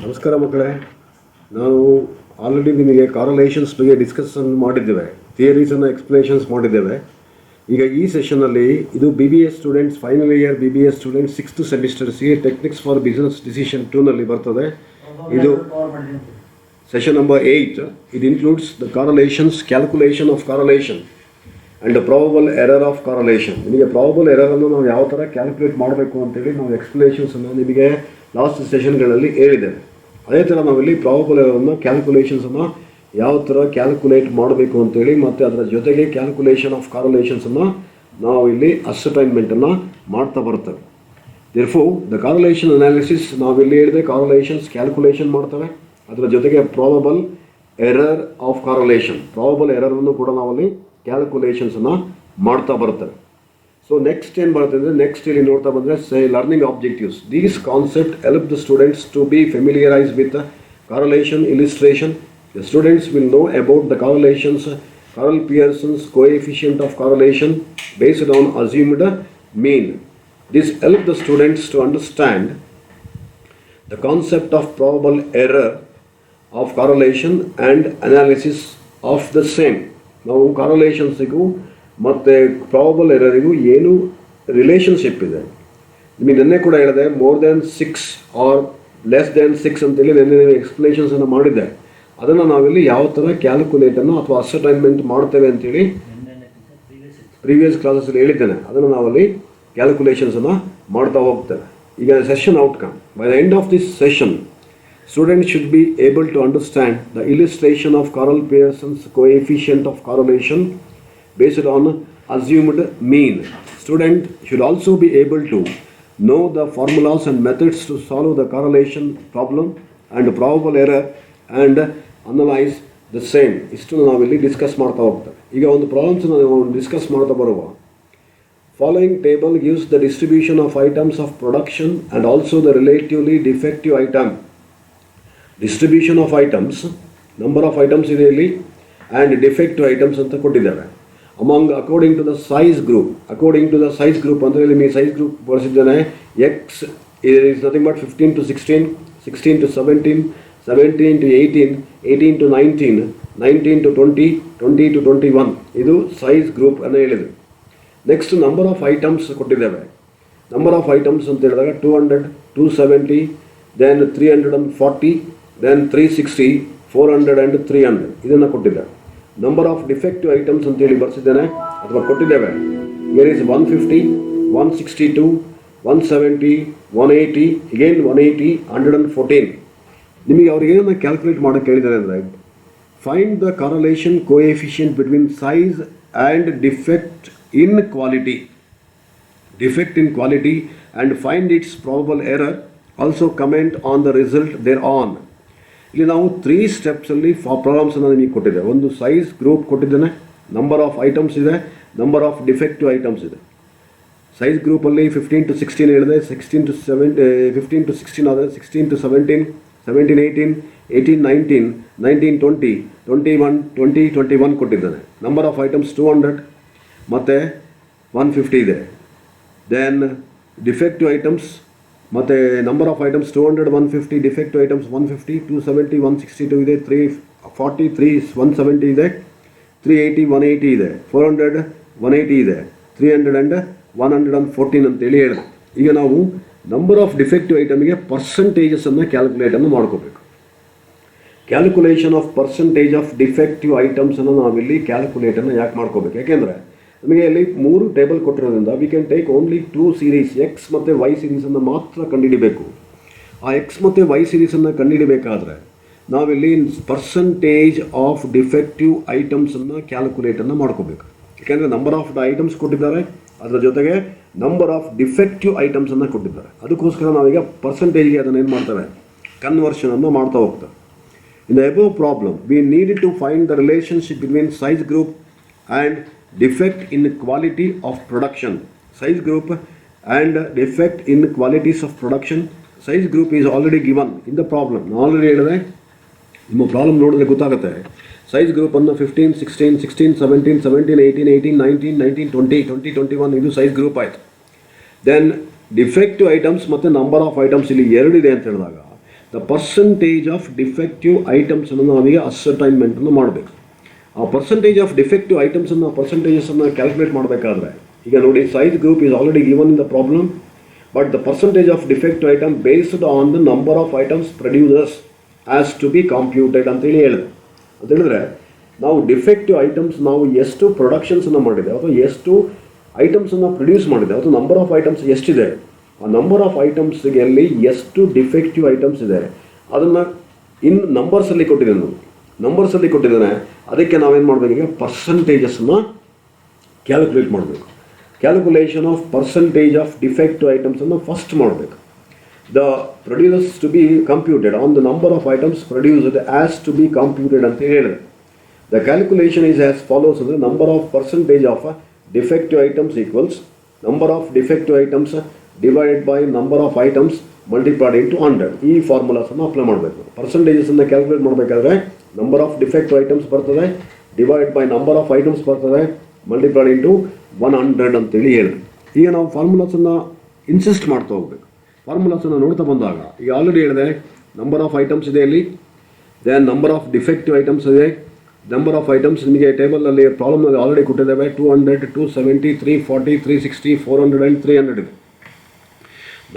ನಮಸ್ಕಾರ ಮಕ್ಕಳೇ, ನಾವು ಆಲ್ರೆಡಿ ನಿಮಗೆ ಕಾರಲೇಷನ್ಸ್ ಬಗ್ಗೆ ಡಿಸ್ಕಷನ್ ಮಾಡಿದ್ದೇವೆ, ಥಿಯರೀಸನ್ನು ಎಕ್ಸ್ಪ್ಲನೇಷನ್ಸ್ ಮಾಡಿದ್ದೇವೆ. ಈಗ ಈ ಸೆಷನ್ನಲ್ಲಿ ಇದು BBA students final year BBA students 6th semester CA techniques for business decision 2ನಲ್ಲಿ ಬರ್ತದೆ. ಇದು session number 8. It includes the correlations, calculation of correlation and probable error of correlation. ನಿಮಗೆ ಪ್ರಾಬಬಲ್ ಎರರನ್ನು ನಾವು ಯಾವ ಥರ ಕ್ಯಾಲ್ಕುಲೇಟ್ ಮಾಡಬೇಕು ಅಂತೇಳಿ ನಾವು ಎಕ್ಸ್ಪ್ಲನೇಷನ್ಸನ್ನು ನಿಮಗೆ ಲಾಸ್ಟ್ ಸೆಷನ್ಗಳಲ್ಲಿ ಹೇಳಿದ್ದೇವೆ. ಅದೇ ಥರ ನಾವಿಲ್ಲಿ ಪ್ರಾಬಬಲ್ ಎರರನ್ನು ಕ್ಯಾಲ್ಕುಲೇಷನ್ಸನ್ನು ಯಾವ ಥರ ಕ್ಯಾಲ್ಕುಲೇಟ್ ಮಾಡಬೇಕು ಅಂತೇಳಿ ಮತ್ತು ಅದರ ಜೊತೆಗೆ ಕ್ಯಾಲ್ಕುಲೇಷನ್ ಆಫ್ ಕಾರಲೇಷನ್ಸನ್ನು ನಾವು ಇಲ್ಲಿ ಅಸರ್ಟೈನ್ಮೆಂಟನ್ನು ಮಾಡ್ತಾ ಬರ್ತೇವೆ. ದೇರ್ಫೋರ್ ದ ಕಾರಲೇಷನ್ ಅನಾಲಿಸಿಸ್ ನಾವಿಲ್ಲಿ ಹೇಳಿದೆ, ಕಾರಲೇಷನ್ಸ್ ಕ್ಯಾಲ್ಕುಲೇಷನ್ ಮಾಡ್ತವೆ, ಅದರ ಜೊತೆಗೆ probable error of correlation, probable ಎರರನ್ನು ಕೂಡ ನಾವಲ್ಲಿ ಕ್ಯಾಲ್ಕುಲೇಷನ್ಸನ್ನು ಮಾಡ್ತಾ ಬರ್ತೇವೆ. ಸೊ ನೆಕ್ಸ್ಟ್ ಏನು ಬರುತ್ತೆ ಅಂದರೆ, ನೆಕ್ಸ್ಟ್ ಇಲ್ಲಿ ನೋಡ್ತಾ ಬಂದರೆ learning objectives. These concept help the students to be familiarise with correlation illustration. The students will know about the correlations, Carl Pearson's coefficient of correlation based on assumed mean. This helps the students to understand the concept of probable error of correlation and analysis of the same. ನಾವು ಕಾರಲೇಷನ್ಸಿಗೂ ಮತ್ತು probable ಎರರಿಗೂ ಏನು relationship ಇದೆ, ನಿಮಗೆ ನೆನ್ನೆ ಕೂಡ ಹೇಳಿದೆ, more than 6 or less than 6 ಅಂತೇಳಿ ನೆನ್ನೆ ನೀವು ಎಕ್ಸ್ಪ್ಲನೇಷನ್ಸನ್ನು ಮಾಡಿದ್ದೆ. ಅದನ್ನು ನಾವಿಲ್ಲಿ ಯಾವ ಥರ ಕ್ಯಾಲ್ಕುಲೇಟನ್ನು ಅಥವಾ ಅಸರ್ಟೈನ್ಮೆಂಟ್ ಮಾಡ್ತೇವೆ ಅಂತೇಳಿ ಪ್ರೀವಿಯಸ್ ಕ್ಲಾಸಸ್ಸಲ್ಲಿ ಹೇಳಿದ್ದೇನೆ. ಅದನ್ನು ನಾವಲ್ಲಿ ಕ್ಯಾಲ್ಕುಲೇಷನ್ಸನ್ನು ಮಾಡ್ತಾ ಹೋಗ್ತೇವೆ. ಈಗ session outcome, by the end of this session students should be able to understand the illustration of Carl Pearson's coefficient of correlation based on assumed mean. Student should also be able to know the formulas and methods to solve the correlation problem and probable error and analyze the same. ಇಷ್ಟು ನಾವಿಲ್ಲಿ discuss ಮಾಡ್ತಾ ಹೋಗ್ತೇವೆ. ಈಗ ಒಂದು ಪ್ರಾಬ್ಲಮ್ಸನ್ನು ನಾವು discuss ಮಾಡ್ತಾ ಬರುವ. Following table gives the distribution of items of production and also the relatively defective item. Distribution of items, number of items ಇದೆ ಇಲ್ಲಿ, ಆ್ಯಂಡ್ ಡಿಫೆಕ್ಟಿವ್ ಐಟಮ್ಸ್ ಅಂತ ಕೊಟ್ಟಿದ್ದೇವೆ. Among according to the size group. According to the size group ಅಂದರೆ ಇಲ್ಲಿ ನಿಮಗೆ size group ಬಳಸಿದ್ದೇನೆ. X is nothing but 15 to 16, 16 to 17, 17 to 18, 18 to 19, 19 to 20, 20 to 21. ಇದು size group ಅನ್ನು ಹೇಳಿದೆ. ನೆಕ್ಸ್ಟ್ ನಂಬರ್ ಆಫ್ ಐಟಮ್ಸ್ ಕೊಟ್ಟಿದ್ದೇವೆ. ನಂಬರ್ ಆಫ್ ಐಟಮ್ಸ್ ಅಂತ ಹೇಳಿದಾಗ 200, 270, ದೆನ್ 340, ದೆನ್ 360, 400 ಆ್ಯಂಡ್ 300 ಇದನ್ನು ಕೊಟ್ಟಿದ್ದೇವೆ. ನಂಬರ್ ಆಫ್ ಡಿಫೆಕ್ಟಿವ್ ಐಟಮ್ಸ್ ಅಂತೇಳಿ ಬರ್ಸಿದ್ದೇನೆ ಅಥವಾ ಕೊಟ್ಟಿದ್ದೇವೆ. Here is 150, 162, 170, 180, again 180, 114. ನಿಮಗೆ ಅವ್ರಿಗೆ ಏನನ್ನ ಕ್ಯಾಲ್ಕುಲೇಟ್ ಮಾಡೋಕ್ಕೆ ಹೇಳಿದ್ದಾರೆ ಅಂದರೆ, find the correlation coefficient between size and defect in quality. Defect in quality and find its probable error. Also comment on the result there on. ಇಲ್ಲಿ ನಾವು 3 ಸ್ಟೆಪ್ಸಲ್ಲಿ ಪ್ರಾಬ್ಲಮ್ಸನ್ನು ನಿಮಗೆ ಕೊಟ್ಟಿದ್ದೆ. ಒಂದು ಸೈಜ್ ಗ್ರೂಪ್ ಕೊಟ್ಟಿದ್ದೇನೆ, ನಂಬರ್ ಆಫ್ ಐಟಮ್ಸ್ ಇದೆ, ನಂಬರ್ ಆಫ್ ಡಿಫೆಕ್ಟಿವ್ ಐಟಮ್ಸ್ ಇದೆ. ಸೈಜ್ ಗ್ರೂಪಲ್ಲಿ 15 to 16 ಹೇಳಿದೆ, 15 to 16 ಆದರೆ 16 to 17, 17, 18, 18, 19, 19, 20, 21, 20, 21 ಕೊಟ್ಟಿದ್ದಾನೆ. ನಂಬರ್ ಆಫ್ ಐಟಮ್ಸ್ 200 ಮತ್ತು 150 ಇದೆ. ದೆನ್ ಡಿಫೆಕ್ಟಿವ್ ಐಟಮ್ಸ್ ಮತ್ತು number of items 200, 150, defective items 150, 270, 162 ಇದೆ, 340, 170 ಇದೆ, 380, 180 ಇದೆ, 400, 180 ಇದೆ, 300 ಆ್ಯಂಡ್ 114 ಅಂತೇಳಿ ಹೇಳಿದೆ. ಈಗ ನಾವು ನಂಬರ್ ಆಫ್ ಡಿಫೆಕ್ಟಿವ್ ಐಟಮ್ಗೆ ಪರ್ಸಂಟೇಜಸನ್ನು ಕ್ಯಾಲ್ಕುಲೇಟನ್ನು ಮಾಡ್ಕೋಬೇಕು. Calculation of percentage of defective ಐಟಮ್ಸನ್ನು ನಾವಿಲ್ಲಿ ಕ್ಯಾಲ್ಕುಲೇಟನ್ನು ಯಾಕೆ ಮಾಡ್ಕೋಬೇಕು? ಯಾಕೆಂದರೆ ನಮಗೆ ಇಲ್ಲಿ 3 ಟೇಬಲ್ ಕೊಟ್ಟಿರೋದ್ರಿಂದ we can take only 2 series, x ಮತ್ತು ವೈ ಸೀರೀಸನ್ನು ಮಾತ್ರ ಕಂಡುಹಿಡಿಬೇಕು. ಆ ಎಕ್ಸ್ ಮತ್ತು ವೈ ಸೀರೀಸನ್ನು ಕಂಡುಹಿಡಿಬೇಕಾದ್ರೆ ನಾವಿಲ್ಲಿ ಪರ್ಸಂಟೇಜ್ ಆಫ್ ಡಿಫೆಕ್ಟಿವ್ ಐಟಮ್ಸನ್ನು ಕ್ಯಾಲ್ಕುಲೇಟನ್ನು ಮಾಡ್ಕೋಬೇಕು. ಯಾಕೆಂದರೆ ನಂಬರ್ ಆಫ್ ದ ಐಟಮ್ಸ್ ಕೊಟ್ಟಿದ್ದಾರೆ, ಅದರ ಜೊತೆಗೆ ನಂಬರ್ ಆಫ್ ಡಿಫೆಕ್ಟಿವ್ ಐಟಮ್ಸನ್ನು ಕೊಟ್ಟಿದ್ದಾರೆ. ಅದಕ್ಕೋಸ್ಕರ ನಾವೀಗ ಪರ್ಸಂಟೇಜ್ಗೆ ಅದನ್ನು ಏನು ಮಾಡ್ತೇವೆ, ಕನ್ವರ್ಷನನ್ನು ಮಾಡ್ತಾ ಹೋಗ್ತೇವೆ. In the above problem we need to find the relationship between size group and defect in quality of production. Size group and defect in qualities of production. Size group is already given in the problem. ನಾನು already ಹೇಳಿದೆ, ನಿಮ್ಮ problem ನೋಡಿದ್ರೆ ಗೊತ್ತಾಗುತ್ತೆ. Size ಗ್ರೂಪನ್ನು 15, 16, 16, 17, 17, 18, 18, 19, 19, 20, 20, 21 ಇದು size group ಆಯಿತು. Then defective items ಮತ್ತು number of items ಇಲ್ಲಿ 2 ಇದೆ ಅಂತ ಹೇಳಿದಾಗ ದ ಪರ್ಸೆಂಟೇಜ್ ಆಫ್ ಡಿಫೆಕ್ಟಿವ್ ಐಟಮ್ಸನ್ನು ನಾವೀಗ ಅಸರ್ಟೈನ್ಮೆಂಟನ್ನು ಮಾಡಬೇಕು. ಆ ಪರ್ಸೆಂಟೇಜ್ ಆಫ್ ಡಿಫೆಕ್ಟಿವ್ ಐಟಮ್ಸನ್ನು ಪರ್ಸೆಂಟೇಜಸನ್ನು ಕ್ಯಾಲ್ಕುಲೇಟ್ ಮಾಡಬೇಕಾದ್ರೆ ಈಗ ನೋಡಿ, size group is already given in the problem, but the percentage of defective item based on the number of items producers as to be computed ಅಂತೇಳಿ ಹೇಳಿದೆ. ಅಂತ ಹೇಳಿದ್ರೆ ನಾವು ಡಿಫೆಕ್ಟಿವ್ ಐಟಮ್ಸ್ ನಾವು ಎಷ್ಟು ಪ್ರೊಡಕ್ಷನ್ಸನ್ನು ಮಾಡಿದೆ ಅಥವಾ ಎಷ್ಟು ಐಟಮ್ಸನ್ನು ಪ್ರೊಡ್ಯೂಸ್ ಮಾಡಿದೆ ಅಥವಾ ನಂಬರ್ ಆಫ್ ಐಟಮ್ಸ್ ಎಷ್ಟಿದೆ, ಆ ನಂಬರ್ ಆಫ್ ಐಟಮ್ಸ್ಗೆ ಅಲ್ಲಿ ಎಷ್ಟು ಡಿಫೆಕ್ಟಿವ್ ಐಟಮ್ಸ್ ಇದೆ ಅದನ್ನು ನಂಬರ್ಸಲ್ಲಿ ಕೊಟ್ಟಿದ್ದಾನೆ. ಅದಕ್ಕೆ ನಾವೇನು ಮಾಡಬೇಕು, ಈಗ ಪರ್ಸಂಟೇಜಸ್ನ ಕ್ಯಾಲ್ಕುಲೇಟ್ ಮಾಡಬೇಕು. Calculation of percentage of defective ಐಟಮ್ಸನ್ನು ಫಸ್ಟ್ ಮಾಡಬೇಕು. The producers to be computed on the number of items produced as to be computed ಅಂತ ಹೇಳಿದೆ. The calculation is as follows ಅಂದರೆ number of percentage of defective items equals number of defective items divided by number of items multiplied into 100. ಈ ಫಾರ್ಮುಲಾಸನ್ನು apply ಮಾಡಬೇಕು. ಪರ್ಸಂಟೇಜಸನ್ನು calculate ಮಾಡಬೇಕಾದ್ರೆ number of defective items ಬರ್ತದೆ, divide by number of items ಬರ್ತದೆ, multiplied into 100 ಅಂತೇಳಿ ಹೇಳಿದೆ. ಈಗ ನಾವು ಫಾರ್ಮುಲಾಸನ್ನು ಇನ್ಸಿಸ್ಟ್ ಮಾಡ್ತಾ ಹೋಗ್ಬೇಕು. ಫಾರ್ಮುಲಾಸನ್ನು ನೋಡ್ತಾ ಬಂದಾಗ ಈಗ ಆಲ್ರೆಡಿ ಹೇಳಿದೆ, ನಂಬರ್ ಆಫ್ ಐಟಮ್ಸ್ ಇದೆ ಇಲ್ಲಿ, then number of defective items ಇದೆ. ನಂಬರ್ ಆಫ್ ಐಟಮ್ಸ್ ನಿಮಗೆ ಟೇಬಲಲ್ಲಿ ಪ್ರಾಬ್ಲಮ್ನಲ್ಲಿ ಆಲ್ರೆಡಿ ಕೊಟ್ಟಿದ್ದೇವೆ. 200, 270, 340, 360, 400 ಆ್ಯಂಡ್ 300 ಇದೆ.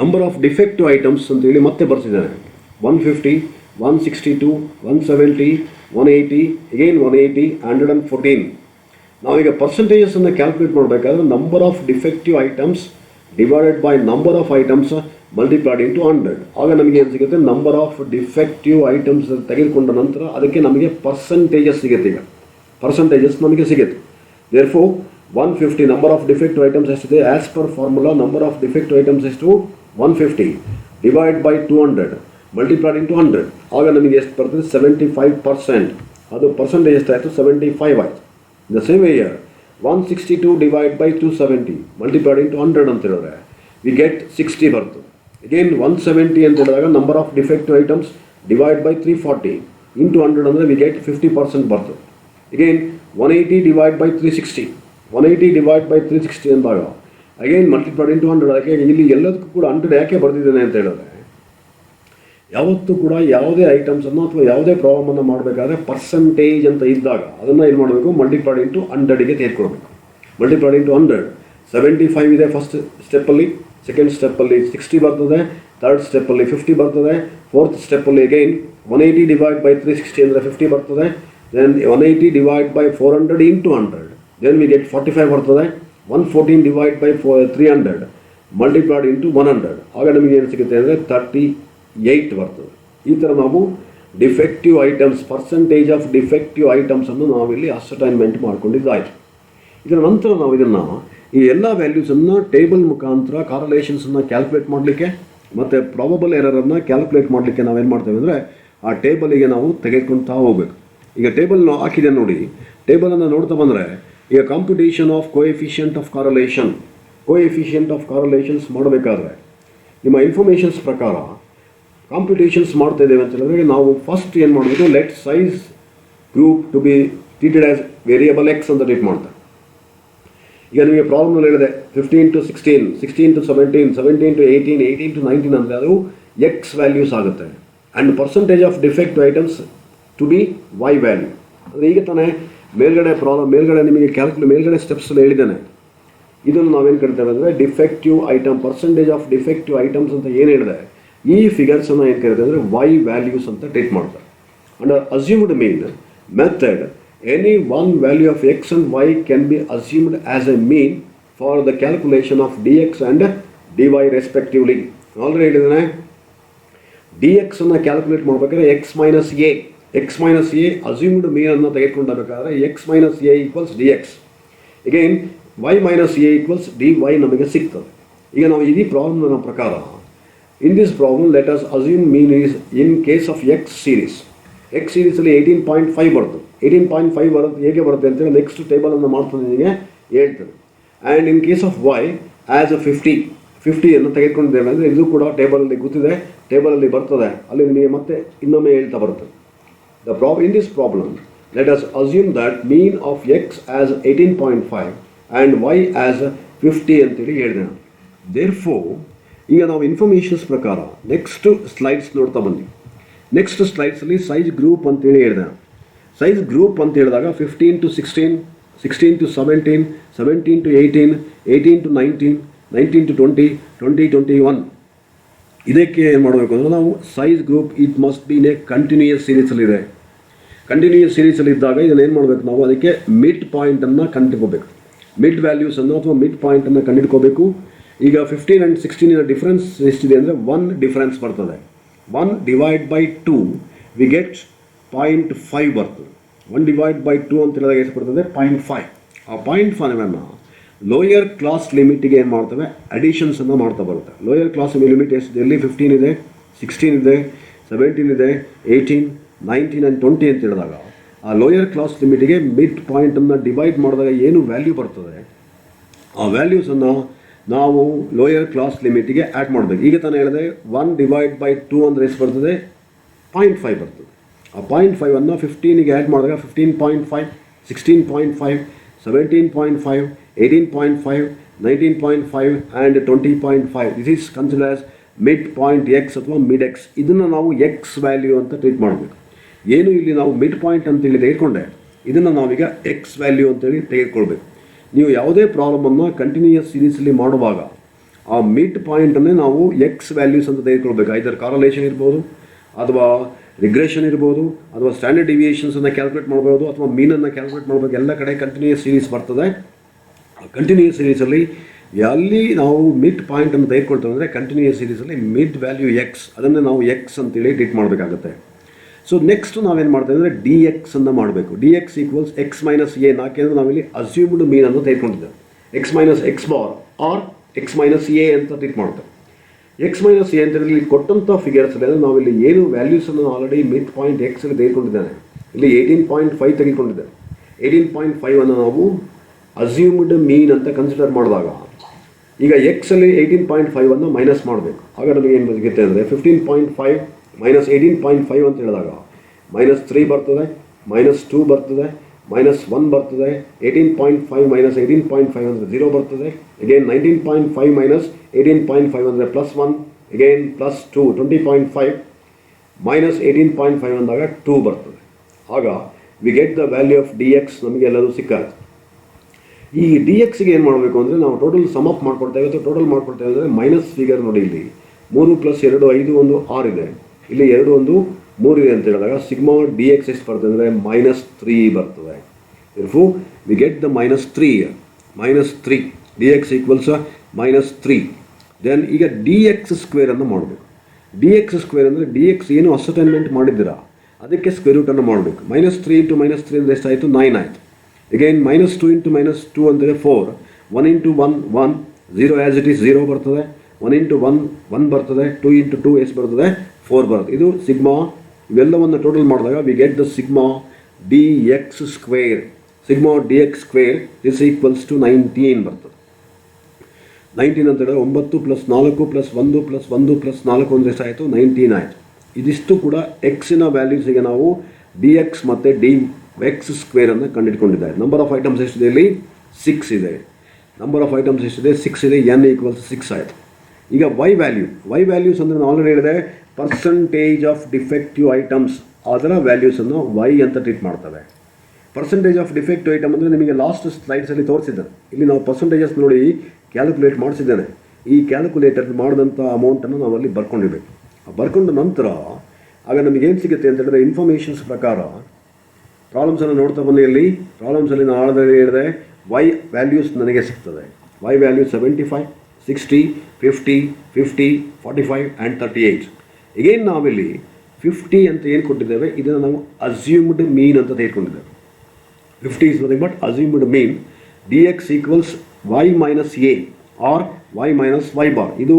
ನಂಬರ್ ಆಫ್ ಡಿಫೆಕ್ಟಿವ್ ಐಟಮ್ಸ್ ಅಂತೇಳಿ ಮತ್ತೆ ಬರ್ತಿದ್ದಾನೆ. 150, 162, 170, 180, ಅಗೇನ್ 180, 114. ನಾವೀಗ ಪರ್ಸೆಂಟೇಜಸನ್ನು ಕ್ಯಾಲ್ಕುಲೇಟ್ ಮಾಡಬೇಕಾದ್ರೆ number of defective items divided by number of items multiplied into 100. ಆಗ ನಮಗೆ ಏನು ಸಿಗುತ್ತೆ, ನಂಬರ್ ಆಫ್ ಡಿಫೆಕ್ಟಿವ್ ಐಟಮ್ಸ್ ತೆಗೆದುಕೊಂಡ ನಂತರ ಅದಕ್ಕೆ ನಮಗೆ ಪರ್ಸೆಂಟೇಜಸ್ ಸಿಗುತ್ತೆ. ಈಗ ಪರ್ಸೆಂಟೇಜಸ್ ನಮಗೆ ಸಿಗುತ್ತೆ. Therefore 150 number of defective items ಎಷ್ಟಿದೆ, as per formula number of defective items ಎಷ್ಟು 150 ಡಿವೈಡ್ ಬೈ 200 ಮಲ್ಟಿಪ್ಲೈಡ್ ಇಂಟು 100. ಆಗ ನಮಗೆ ಎಷ್ಟು ಬರ್ತದೆ, 75%. ಅದು ಪರ್ಸೆಂಟೇಜ್ ಎಷ್ಟಾಯಿತು, 75 ಆಯಿತು. The same way year 162 divide by 270 multiplied into 100 ಅಂತ ಹೇಳಿದ್ರೆ ವಿ ಗೆಟ್ 60 ಬರ್ತದೆ. ಅಗೇನ್ 170 ಅಂತ ಹೇಳಿದಾಗ number of defective items divide by 340 into 100 ಅಂದರೆ ವಿ ಗೆಟ್ 50% ಬರ್ತದೆ. Again 180 divide by 360 180 divide by 360 ಅಂದಾಗ ಅಗೇನ್ ಮಲ್ಟಿಪ್ಲೈಡ್ ಇಂಟು 100. ಅದಕ್ಕೆ ಇಲ್ಲಿ ಎಲ್ಲದಕ್ಕೂ ಕೂಡ 100 ಯಾಕೆ ಬರ್ತಿದ್ದೇನೆ ಅಂತ ಹೇಳಿದ್ರೆ, ಯಾವತ್ತೂ ಕೂಡ ಯಾವುದೇ ಐಟಮ್ಸನ್ನು ಅಥವಾ ಯಾವುದೇ ಪ್ರಾಬ್ಲಮನ್ನು ಮಾಡಬೇಕಾದ್ರೆ ಪರ್ಸೆಂಟೇಜ್ ಅಂತ ಇದ್ದಾಗ ಅದನ್ನು ಏನು ಮಾಡಬೇಕು, ಮಲ್ಟಿಪ್ಲೈಡ್ ಇಂಟು 100ಗೆ ತೆಗೆದುಕೊಳ್ಬೇಕು. ಮಲ್ಟಿಪ್ಲೈಡ್ ಇಂಟು 100 75 ಇದೆ ಫಸ್ಟ್ ಸ್ಟೆಪ್ಪಲ್ಲಿ, ಸೆಕೆಂಡ್ ಸ್ಟೆಪ್ಪಲ್ಲಿ 60 ಬರ್ತದೆ, ಥರ್ಡ್ ಸ್ಟೆಪ್ಪಲ್ಲಿ 50 ಬರ್ತದೆ, ಫೋರ್ತ್ ಸ್ಟೆಪ್ಪಲ್ಲಿ ಅಗೈನ್ 180 ಡಿವೈಡ್ ಬೈ 360 ಅಂದರೆ 50 ಬರ್ತದೆ. Then 180 divide by 400 into 100 then we get 45 ಬರ್ತದೆ. 114 ಡಿವೈಡ್ ಬೈ 300 ಮಲ್ಟಿಪ್ಲೈಡ್ ಇಂಟು 100 ಆಗ ನಮಗೆ ಏನು ಸಿಗುತ್ತೆ ಅಂದರೆ 38 ಬರ್ತದೆ. ಈ ಥರ ನಾವು defective items percentage of defective ಐಟಮ್ಸನ್ನು ನಾವಿಲ್ಲಿ ಅಸರ್ಟೈನ್ಮೆಂಟ್ ಮಾಡ್ಕೊಂಡಿದ್ದಾಯಿತು. ಇದರ ನಂತರ ನಾವು ಇದನ್ನು ಈ ಎಲ್ಲ ವ್ಯಾಲ್ಯೂಸನ್ನು ಟೇಬಲ್ ಮುಖಾಂತರ ಕಾರಲೇಷನ್ಸನ್ನು ಕ್ಯಾಲ್ಕುಲೇಟ್ ಮಾಡಲಿಕ್ಕೆ ಮತ್ತು ಪ್ರಾಬಬಲ್ ಎರರನ್ನು ಕ್ಯಾಲ್ಕುಲೇಟ್ ಮಾಡಲಿಕ್ಕೆ ನಾವೇನು ಮಾಡ್ತೇವೆ ಅಂದರೆ ಆ ಟೇಬಲಿಗೆ ನಾವು ತೆಗೆದುಕೊಳ್ತಾ ಹೋಗಬೇಕು. ಈಗ ಟೇಬಲ್ ಹಾಕಿದೆ ನೋಡಿ, ಟೇಬಲನ್ನು ನೋಡ್ತಾ ಬಂದರೆ ಈಗ ಕಾಂಪಿಟೇಷನ್ ಆಫ್ ಕೋಎಫಿಷಿಯಂಟ್ ಆಫ್ ಕಾರಲೇಷನ್ಸ್ ಮಾಡಬೇಕಾದ್ರೆ ನಿಮ್ಮ ಇನ್ಫಾರ್ಮೇಷನ್ಸ್ ಪ್ರಕಾರ ಕಾಂಪಿಟೇಷನ್ಸ್ ಮಾಡ್ತಾ ಇದ್ದೇವೆ ಅಂತ ಹೇಳಿದ್ರೆ ನಾವು ಫಸ್ಟ್ ಏನು ಮಾಡಬೇಕು, let size group to be treated as variable x ಅಂತ ಟ್ರೀಟ್ ಮಾಡ್ತಾರೆ. ಈಗ ನಿಮಗೆ ಪ್ರಾಬ್ಲಮ್ನಲ್ಲಿ ಹೇಳಿದೆ 15 to 16, 16 to 17, 17 to 18, 18 to 19 ಅಂದರೆ ಅದು ಎಕ್ಸ್ ವ್ಯಾಲ್ಯೂಸ್ ಆಗುತ್ತೆ. And percentage of defect items to be y value. ಅಂದರೆ ಈಗ ತಾನೇ ಮೇಲ್ಗಡೆ ನಿಮಗೆ ಮೇಲ್ಗಡೆ ಸ್ಟೆಪ್ಸಲ್ಲಿ ಹೇಳಿದ್ದೇನೆ. ಇದನ್ನು ನಾವೇನು ಕರಿತೇವೆ ಅಂದರೆ defective item percentage of defective items ಅಂತ ಏನು ಹೇಳಿದೆ, ಈ ಫಿಗರ್ಸನ್ನು ಏನು ಕರಿತೇವೆ ಅಂದರೆ ವೈ ವ್ಯಾಲ್ಯೂಸ್ ಅಂತ ಟ್ರೀಟ್ ಮಾಡ್ತಾರೆ. Under assumed mean method any one value of x and y can be assumed as a mean for the calculation of dx and dy respectively. Already ಹೇಳಿದ್ದೇನೆ, dx ಅನ್ನು ಕ್ಯಾಲ್ಕುಲೇಟ್ ಮಾಡಬೇಕಾದ್ರೆ x minus a assumed mean ಅನ್ನು ತೆಗೆದುಕೊಂಡಬೇಕಾದ್ರೆ x minus a equals dx. Again y minus a equals dy ನಮಗೆ ಸಿಗ್ತದೆ. ಈಗ ನಾವು ಈ ಪ್ರಾಬ್ಲಮ್ನ ಪ್ರಕಾರ in this problem let us assume mean is in case of x ಸೀರೀಸಲ್ಲಿ 18.5 ಬರ್ತದೆ. 18.5 ಬರುತ್ತೆ. ಹೇಗೆ ಬರುತ್ತೆ ಅಂತೇಳಿ ನೆಕ್ಸ್ಟ್ ಟೇಬಲನ್ನು ಮಾಡ್ತಾನೆ ನಿಮಗೆ ಹೇಳ್ತದೆ. And in case of y as a 50 ತೆಗೆದುಕೊಂಡಿದ್ದೇವೆ ಅಂದರೆ ಇದು ಕೂಡ ಟೇಬಲಲ್ಲಿ ಗೊತ್ತಿದೆ, ಟೇಬಲಲ್ಲಿ ಬರ್ತದೆ, ಅಲ್ಲಿ ನಿಮಗೆ ಮತ್ತೆ ಇನ್ನೊಮ್ಮೆ ಹೇಳ್ತಾ ಬರ್ತದೆ. In this problem let us assume that mean of x as 18.5 and y as 50 ಅಂತೇಳಿ ಹೇಳಿದೆ ನಾನು. ದೇರ್ಫೋರ್ ಈಗ ನಾವು ಇನ್ಫಾರ್ಮೇಷನ್ಸ್ ಪ್ರಕಾರ ನೆಕ್ಸ್ಟ್ ಸ್ಲೈಡ್ಸ್ ನೋಡ್ತಾ ಬಂದ್ವಿ. ನೆಕ್ಸ್ಟ್ ಸ್ಲೈಡ್ಸಲ್ಲಿ ಸೈಜ್ ಗ್ರೂಪ್ ಅಂತೇಳಿ ಹೇಳಿದೆ. ಸೈಜ್ ಗ್ರೂಪ್ ಅಂತ ಹೇಳಿದಾಗ 15 to 16, 16 to 17, 17 to 18, 18 to 19, 19 to 20, 20, 21. ಇದಕ್ಕೆ ಏನು ಮಾಡಬೇಕು ಅಂದರೆ ನಾವು size group it must be in a continuous ಸೀರೀಸಲ್ಲಿದೆ. ಕಂಟಿನ್ಯೂಯಸ್ ಸೀರೀಸಲ್ಲಿ ಇದ್ದಾಗ ಇದನ್ನು ಏನು ಮಾಡಬೇಕು, ನಾವು ಅದಕ್ಕೆ ಮಿಡ್ ಪಾಯಿಂಟನ್ನು ಕಂಡುಹಿಡ್ಕೋಬೇಕು. ಮಿಡ್ ವ್ಯಾಲ್ಯೂಸನ್ನು ಅಥವಾ ಮಿಡ್ ಪಾಯಿಂಟನ್ನು ಕಂಡುಹಿಡ್ಕೋಬೇಕು. ಈಗ 15 and 16 ಡಿಫ್ರೆನ್ಸ್ ಎಷ್ಟಿದೆ ಅಂದರೆ 1 ಡಿಫ್ರೆನ್ಸ್ ಬರ್ತದೆ. 1 ಡಿವೈಡ್ ಬೈ 2 ವಿ ಗೆಟ್ 0.5 ಬರ್ತದೆ. 1 ಡಿವೈಡ್ ಬೈ 2 ಅಂತ ಹೇಳಿದಾಗ ಎಷ್ಟು ಬರ್ತದೆ, 0.5. ಆ 0.5 ಲೋಯರ್ ಕ್ಲಾಸ್ ಲಿಮಿಟಿಗೆ ಏನು ಮಾಡ್ತವೆ, ಅಡಿಷನ್ಸನ್ನು ಮಾಡ್ತಾ ಬರುತ್ತೆ. ಲೋಯರ್ ಕ್ಲಾಸ್ ಲಿಮಿಟ್ ಎಷ್ಟಿದೆ, ಇಲ್ಲಿ 15 ಇದೆ, 16 ಇದೆ, 17 ಇದೆ, 18, 19 and 20 ಅಂತ ಹೇಳಿದಾಗ ಆ ಲೋಯರ್ ಕ್ಲಾಸ್ ಲಿಮಿಟಿಗೆ ಮಿಡ್ ಪಾಯಿಂಟನ್ನು ಡಿವೈಡ್ ಮಾಡಿದಾಗ ಏನು ವ್ಯಾಲ್ಯೂ ಬರ್ತದೆ, ಆ ವ್ಯಾಲ್ಯೂಸನ್ನು ನಾವು ಲೋಯರ್ ಕ್ಲಾಸ್ ಲಿಮಿಟಿಗೆ ಆ್ಯಡ್ ಮಾಡಬೇಕು. ಈಗ ತಾನೇ ಹೇಳಿದೆ 1 ಡಿವೈಡ್ ಬೈ 2 ಅಂದರೆ ಎಷ್ಟು ಬರ್ತದೆ, 0.5 ಬರ್ತದೆ. ಆ 0.5 15ಗೆ ಆ್ಯಡ್ ಮಾಡಿದಾಗ 15.5, 16.5, 17.5, 18.5, 19.5 and 20.5. This is consider as mid point X ಅಥವಾ ಮಿಡ್ ಎಕ್ಸ್. ಇದನ್ನು ನಾವು ಎಕ್ಸ್ ವ್ಯಾಲ್ಯೂ ಅಂತ ಟ್ರೀಟ್ ಮಾಡಬೇಕು. ಏನು ಇಲ್ಲಿ ನಾವು ಮಿಡ್ ಪಾಯಿಂಟ್ ಅಂತೇಳಿ ತೆಗೆದುಕೊಂಡೆ, ಇದನ್ನು ನಾವೀಗ ಎಕ್ಸ್ ವ್ಯಾಲ್ಯೂ ಅಂತೇಳಿ ತೆಗೆದುಕೊಳ್ಬೇಕು. ನೀವು ಯಾವುದೇ ಪ್ರಾಬ್ಲಮನ್ನು ಕಂಟಿನ್ಯೂಯಸ್ ಸೀರೀಸಲ್ಲಿ ಮಾಡುವಾಗ ಆ ಮಿಡ್ ಪಾಯಿಂಟನ್ನೇ ನಾವು ಎಕ್ಸ್ ವ್ಯಾಲ್ಯೂಸ್ ಅಂತ ತೆಗೆದುಕೊಳ್ಬೇಕು. ಐದರ್ ಕಾರಲೇಷನ್ ಇರ್ಬೋದು, ಅಥವಾ ರಿಗ್ರೆಷನ್ ಇರ್ಬೋದು, ಅಥವಾ ಸ್ಟ್ಯಾಂಡರ್ಡ್ ಡಿವಿಯೇಷನ್ಸನ್ನು ಕ್ಯಾಲ್ಕುಲೇಟ್ ಮಾಡ್ಬೋದು, ಅಥವಾ ಮೀನನ್ನು ಕ್ಯಾಲ್ಕುಲೇಟ್ ಮಾಡಬೇಕು. ಎಲ್ಲ ಕಡೆ ಕಂಟಿನ್ಯೂಯಸ್ ಸೀರೀಸ್ ಬರ್ತದೆ. ಕಂಟಿನ್ಯೂಯಸ್ ಸೀರೀಸಲ್ಲಿ ಎಲ್ಲಿ ನಾವು ಮಿಡ್ ಪಾಯಿಂಟನ್ನು ತೆಗೆದುಕೊಳ್ತೇವೆ ಅಂದರೆ ಕಂಟಿನ್ಯೂಯಸ್ ಸೀರೀಸಲ್ಲಿ ಮಿಡ್ ವ್ಯಾಲ್ಯೂ ಎಕ್ಸ್, ಅದನ್ನು ನಾವು ಎಕ್ಸ್ ಅಂತೇಳಿ ಟ್ರೀಟ್ ಮಾಡಬೇಕಾಗುತ್ತೆ. ಸೊ ನೆಕ್ಸ್ಟ್ ನಾವೇನು ಮಾಡ್ತೇವೆ ಅಂದರೆ ಡಿ ಎಕ್ಸ್ ಅನ್ನು ಮಾಡಬೇಕು. D x equals x minus a. ಯಾಕೆಂದರೆ ನಾವಿಲ್ಲಿ ಅಸ್ಯೂಮ್ಡ್ ಮೀನನ್ನು ತೆಗೆದುಕೊಂಡಿದ್ದೇವೆ. X minus x bar or x minus a ಅಂತ ಟ್ರೀಟ್ ಮಾಡ್ತೇವೆ. ಎಕ್ಸ್ ಮೈನಸ್ ಎ ಅಂತೇಳಿ ಇಲ್ಲಿ ಕೊಟ್ಟಂಥ ಫಿಗರ್ಸಲ್ಲಿ ಅಂದರೆ ನಾವಿಲ್ಲಿ ಏನು ವ್ಯಾಲ್ಯೂಸನ್ನು ಆಲ್ರೆಡಿ ಮಿಡ್ ಪಾಯಿಂಟ್ ಎಕ್ಸಲ್ಲಿ ತೆಗೆದುಕೊಂಡಿದ್ದೇನೆ. ಇಲ್ಲಿ 18.5 ತೆಗೆದುಕೊಂಡಿದ್ದೇವೆ. 18.5 ನಾವು ಅಸ್ಯೂಮ್ಡ್ ಮೀನ್ ಅಂತ ಕನ್ಸಿಡರ್ ಮಾಡಿದಾಗ ಈಗ ಎಕ್ಸಲ್ಲಿ 18.5 ಮೈನಸ್ ಮಾಡಬೇಕು. ಆಗ ನಮಗೆ ಏನು ಸಿಗುತ್ತೆ ಅಂದರೆ 15.5 ಮೈನಸ್ 18.5 ಅಂತ ಹೇಳಿದಾಗ -3 ಬರ್ತದೆ, -2 ಬರ್ತದೆ, -1 ಬರ್ತದೆ. 18.5 ಮೈನಸ್ 18.5 ಅಂದರೆ 0 ಬರ್ತದೆ. ಅಗೇನ್ 19.5 ಮೈನಸ್ 18.5 ಅಂದರೆ +1, ಅಗೇನ್ +2, 20.5 ಮೈನಸ್ 18.5 ಅಂದಾಗ 2 ಬರ್ತದೆ. ಆಗ V get the value of D X. ನಮಗೆ ಎಲ್ಲರೂ ಸಿಕ್ಕಾಯ್ತು. ಈ ಡಿ ಎಕ್ಸ್ಗೆ ಏನು ಮಾಡಬೇಕು ಅಂದರೆ ನಾವು ಟೋಟಲ್ ಸಮ್ ಅಪ್ ಮಾಡ್ಕೊಳ್ತೇವೆ ಅಥವಾ ಟೋಟಲ್ ಮಾಡ್ಕೊಳ್ತೇವೆ ಅಂದರೆ ಮೈನಸ್ ಫಿಗರ್ ನೋಡಿ, ಇಲ್ಲಿ 3 + 2 5 1 6 ಇದೆ, ಇಲ್ಲಿ 2 1 3 ಇದೆ ಅಂತ ಹೇಳಿದಾಗ ಸಿಗ್ಮಾ ಡಿ ಎಕ್ಸ್ ಎಷ್ಟು ಬರ್ತದೆ ಅಂದರೆ -3 ಬರ್ತದೆ. therefore we get the -3 d x equals -3. Then ಈಗ ಡಿ ಎಕ್ಸ್ ಸ್ಕ್ವೇರ್ ಅನ್ನು ಮಾಡಬೇಕು. ಡಿ ಎಕ್ಸ್ ಸ್ಕ್ವೇರ್ ಅಂದರೆ ಡಿ ಎಕ್ಸ್ ಏನು ಅಸೈನ್ಮೆಂಟ್ ಮಾಡಿದ್ದೀರಾ ಅದಕ್ಕೆ ಸ್ಕ್ವೇರ್ ರೂಟನ್ನು ಮಾಡಬೇಕು. -3 × -3 ಅಂದರೆ ಎಷ್ಟಾಯಿತು, 9 ಆಯಿತು. ಅಗೇನ್ -2 × -2 ಅಂದರೆ 4, 1 × 1 1, 0 ಆ್ಯಸ್ ಇಟ್ ಈಸ್ 0 ಬರ್ತದೆ, 1 × 1 1 ಬರ್ತದೆ, 2 × 2 ಎಷ್ಟು ಬರ್ತದೆ, 4 ಬರ್ತದೆ. ಇದು ಸಿಗ್ಮಾ. ಇವೆಲ್ಲವನ್ನು ಟೋಟಲ್ ಮಾಡಿದಾಗ we get the sigma d x square. Sigma d x square is equals to 19 ಬರ್ತದೆ. 19 ಅಂತ ಹೇಳಿದ್ರೆ 9 + 4 + 1 + 1 + 4 ಅಂದರೆ ಎಷ್ಟಾಯಿತು, 19 ಆಯಿತು. ಇದಿಷ್ಟು ಕೂಡ ಎಕ್ಸಿನ ವ್ಯಾಲ್ಯೂಸಿಗೆ ನಾವು ಡಿ ಎಕ್ಸ್ ಮತ್ತು ಡಿ ಎಕ್ಸ್ ಸ್ಕ್ವೇರನ್ನು ಕಂಡುಹಿಡ್ಕೊಂಡಿದ್ದಾರೆ. ನಂಬರ್ ಆಫ್ ಐಟಮ್ಸ್ ಎಷ್ಟಿದೆ, ಇಲ್ಲಿ 6 ಇದೆ. ನಂಬರ್ ಆಫ್ ಐಟಮ್ಸ್ ಎಷ್ಟಿದೆ, 6 ಇದೆ. n = 6 ಆಯಿತು. ಈಗ ವೈ ವ್ಯಾಲ್ಯೂಸ್ ಅಂದರೆ ನಾನು ಆಲ್ರೆಡಿ ಹೇಳಿದೆ, ಪರ್ಸೆಂಟೇಜ್ ಆಫ್ ಡಿಫೆಕ್ಟಿವ್ ಐಟಮ್ಸ್, ಅದರ ವ್ಯಾಲ್ಯೂಸನ್ನು ವೈ ಅಂತ ಟ್ರೀಟ್ ಮಾಡ್ತವೆ. ಪರ್ಸೆಂಟೇಜ್ ಆಫ್ ಡಿಫೆಕ್ಟಿವ್ ಐಟಮ್ ಅಂದರೆ ನಿಮಗೆ ಲಾಸ್ಟ್ ಸ್ಲೈಡ್ಸಲ್ಲಿ ತೋರಿಸಿದ್ದಾರೆ. ಇಲ್ಲಿ ನಾವು ಪರ್ಸೆಂಟೇಜಸ್ ನೋಡಿ ಕ್ಯಾಲ್ಕುಲೇಟ್ ಮಾಡಿಸಿದ್ದೇನೆ. ಈ ಕ್ಯಾಲ್ಕುಲೇಟರ್ ಮಾಡಿದಂಥ ಅಮೌಂಟನ್ನು ನಾವಲ್ಲಿ ಬರ್ಕೊಂಡಿರ್ಬೇಕು. ಬರ್ಕೊಂಡ ನಂತರ ಆಗ ನಮಗೇನು ಸಿಗುತ್ತೆ ಅಂತ ಹೇಳಿದ್ರೆ, ಇನ್ಫಾರ್ಮೇಷನ್ಸ್ ಪ್ರಕಾರ ಪ್ರಾಬ್ಲಮ್ಸನ್ನು ನೋಡ್ತಾ ಬನ್ನಿ. ಇಲ್ಲಿ ಪ್ರಾಬ್ಲಮ್ಸಲ್ಲಿ ನಾನು ಆಲ್ರೆಡಿ ಹೇಳಿದೆ ವೈ ವ್ಯಾಲ್ಯೂಸ್ ನನಗೆ ಸಿಗ್ತದೆ. Y value 75, 60, 50, 50, 45 and 38. ಈಗೇನು ನಾವಿಲ್ಲಿ 50 ಅಂತ ಏನು ಕೊಟ್ಟಿದ್ದೇವೆ, ಇದನ್ನು ನಾವು ಅಸ್ಯೂಮ್ಡ್ ಮೀನ್ ಅಂತ ತೆಗೆದುಕೊಂಡಿದ್ದೇವೆ. 50 is nothing but assumed mean. dx equals y minus a or y minus y bar. ಇದು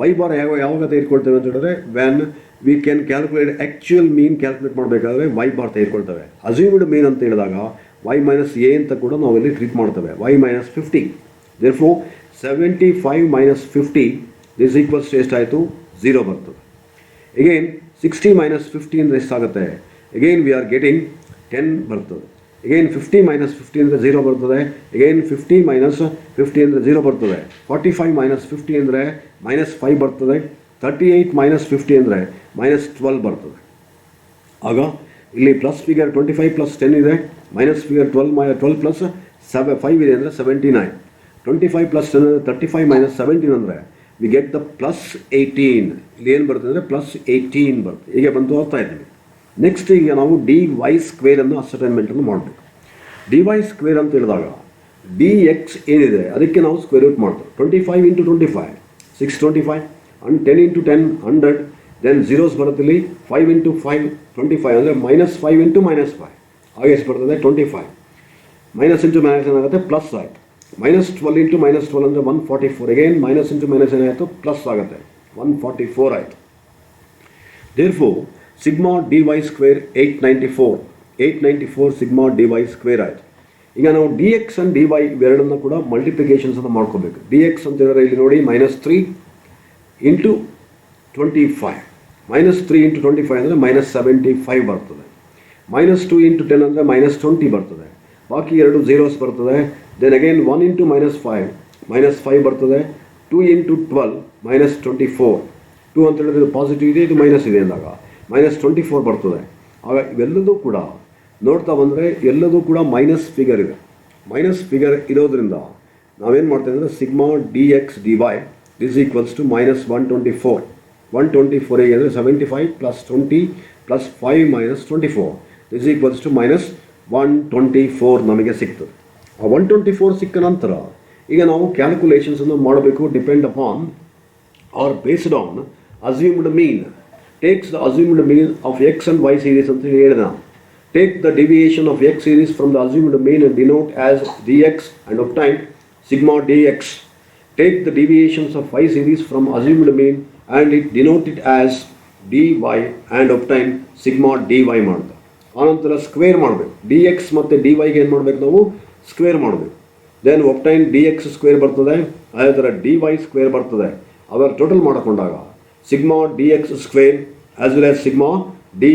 y bar ಯಾವಾಗ ತೆಗೆದುಕೊಳ್ತೇವೆ ಅಂತ ಹೇಳಿದ್ರೆ, when we can calculate actual mean calculate ಮಾಡಬೇಕಾದ್ರೆ y bar ತೆಗೆದುಕೊಳ್ತೇವೆ. assumed mean ಅಂತ ಹೇಳಿದಾಗ y minus a ಅಂತ ಕೂಡ ನಾವು ಇಲ್ಲಿ ಟ್ರೀಟ್ ಮಾಡ್ತೇವೆ. y minus 50. therefore 75 minus 50 this equals to ಎಷ್ಟಾಯಿತು, 0 ಬರ್ತದೆ. again 60 minus 50 ಅಂದರೆ ಎಷ್ಟಾಗುತ್ತೆ, again we are getting 10 ಬರ್ತದೆ. again 50 minus 50 ಅಂದರೆ 0 ಬರ್ತದೆ. again 50 minus 50 ಅಂದರೆ 0 ಬರ್ತದೆ. 45 minus 50 ಅಂದರೆ -5 ಬರ್ತದೆ. 38 minus 50 ಅಂದರೆ -12 ಬರ್ತದೆ. ಆಗ ಇಲ್ಲಿ ಪ್ಲಸ್ ಫಿಗರ್ 25 ಪ್ಲಸ್ 10 ಇದೆ, ಮೈನಸ್ ಫಿಗರ್ 12 ಪ್ಲಸ್ 5 ಇದೆ ಅಂದರೆ 79. 25 ಪ್ಲಸ್ 10 ಅಂದರೆ 35 ಮೈನಸ್ 17 ಅಂದರೆ ವಿ ಗೆಟ್ ದ ಪ್ಲಸ್ 18. ಇಲ್ಲಿ ಏನು ಬರ್ತದೆ ಅಂದರೆ ಪ್ಲಸ್ 18 ಬರುತ್ತೆ. ಹೀಗೆ ಬಂತು, ಅರ್ಥ ಆಯ್ತು. ನೆಕ್ಸ್ಟ್ ಈಗ ನಾವು dy ಸ್ಕ್ವೇರನ್ನು ಅಸೈನ್ಮೆಂಟನ್ನು ಮಾಡಬೇಕು. dy ಸ್ಕ್ವೇರ್ ಅಂತ ಹೇಳಿದಾಗ dx ಏನಿದೆ ಅದಕ್ಕೆ ನಾವು ಸ್ಕ್ವೇರ್ ರೂಟ್ ಮಾಡ್ತೇವೆ. 25 into 25 625 and 10 into 10 100. Then zeros ಬರುತ್ತೆ ಇಲ್ಲಿ. 5 ಇಂಟು 5 25 ಅಂದರೆ ಮೈನಸ್ 5 ಇಂಟು ಮೈನಸ್ 5 ಹಾಗೆ ಎಷ್ಟು ಬರ್ತದೆ 25. ಮೈನಸ್ ಇಂಟು ಮೈನಸ್ ಏನಾಗುತ್ತೆ ಪ್ಲಸ್ ಆಯಿತು. ಮೈನಸ್ 12 ಇಂಟು ಮೈನಸ್ 12 ಅಂದರೆ 144. ಅಗೇನ್ ಮೈನಸ್ ಇಂಟು ಮೈನಸ್ ಏನಾಯಿತು ಪ್ಲಸ್ ಆಗುತ್ತೆ 144 ಆಯಿತು. Therefore sigma dy square 894 sigma dy square ಆಯಿತು. ಈಗ ನಾವು dx ಆ್ಯಂಡ್ dy ಇವೆರಡನ್ನು ಕೂಡ ಮಲ್ಟಿಪ್ಲಿಕೇಶನ್ಸನ್ನು ಮಾಡ್ಕೋಬೇಕು. dx ಅಂತ ಹೇಳಿದ್ರೆ ಇಲ್ಲಿ ನೋಡಿ -3 ಇಂಟು 25 -3 ಇಂಟು 25 ಅಂದರೆ -75 ಬರ್ತದೆ. -2 ಇಂಟು 10 ಅಂದರೆ -20 ಬರ್ತದೆ. ಬಾಕಿ ಎರಡು ಝೀರೋಸ್ ಬರ್ತದೆ. ದೆನ್ ಅಗೇನ್ 1 ಇಂಟು -5 -5 ಬರ್ತದೆ. 2 ಇಂಟು 12 -24. 2 ಅಂತ ಹೇಳಿದ್ರೆ ಪಾಸಿಟಿವ್ ಇದೆ, ಇದು ಮೈನಸ್ ಇದೆ ಅಂದಾಗ -24 ಬರ್ತದೆ. ಆಗ ಇವೆಲ್ಲದೂ ಕೂಡ ನೋಡ್ತಾ ಬಂದರೆ ಎಲ್ಲದೂ ಕೂಡ ಮೈನಸ್ ಫಿಗರ್ ಇದೆ. ಮೈನಸ್ ಫಿಗರ್ ಇರೋದ್ರಿಂದ ನಾವೇನು ಮಾಡ್ತೇವೆ ಅಂದರೆ sigma dx dy is equals to -124. 124 ಹೇಗೆ ಅಂದರೆ 75 plus 20 plus 5 minus 24 is equals to -124 ನಮಗೆ ಸಿಗ್ತದೆ. ಆ 124 ಸಿಕ್ಕ ನಂತರ ಈಗ ನಾವು ಕ್ಯಾಲ್ಕುಲೇಷನ್ಸನ್ನು ಮಾಡಬೇಕು. Depend upon or based on assumed mean. Takes the assumed mean of x and y series ಅಂತ ಹೇಳಿದೆ ನಾನು. Take the deviation of x series from the assumed mean and denote as dx and obtain sigma dx. Take the deviations of y series from assumed mean and denote it as dy and obtain sigma dy ಮಾಡ್ತಾರೆ. ಆನಂತರ square ಮಾಡಬೇಕು. dx ಮತ್ತು dyಗೆ ಏನು ಮಾಡಬೇಕು ನಾವು square ಮಾಡಬೇಕು. Then obtain dx square ಬರ್ತದೆ, ಅದೇ ಥರ dy ಸ್ಕ್ವೇರ್ ಬರ್ತದೆ. ಅವರ ಟೋಟಲ್ ಮಾಡಿಕೊಂಡಾಗ sigma dx square as well as sigma dy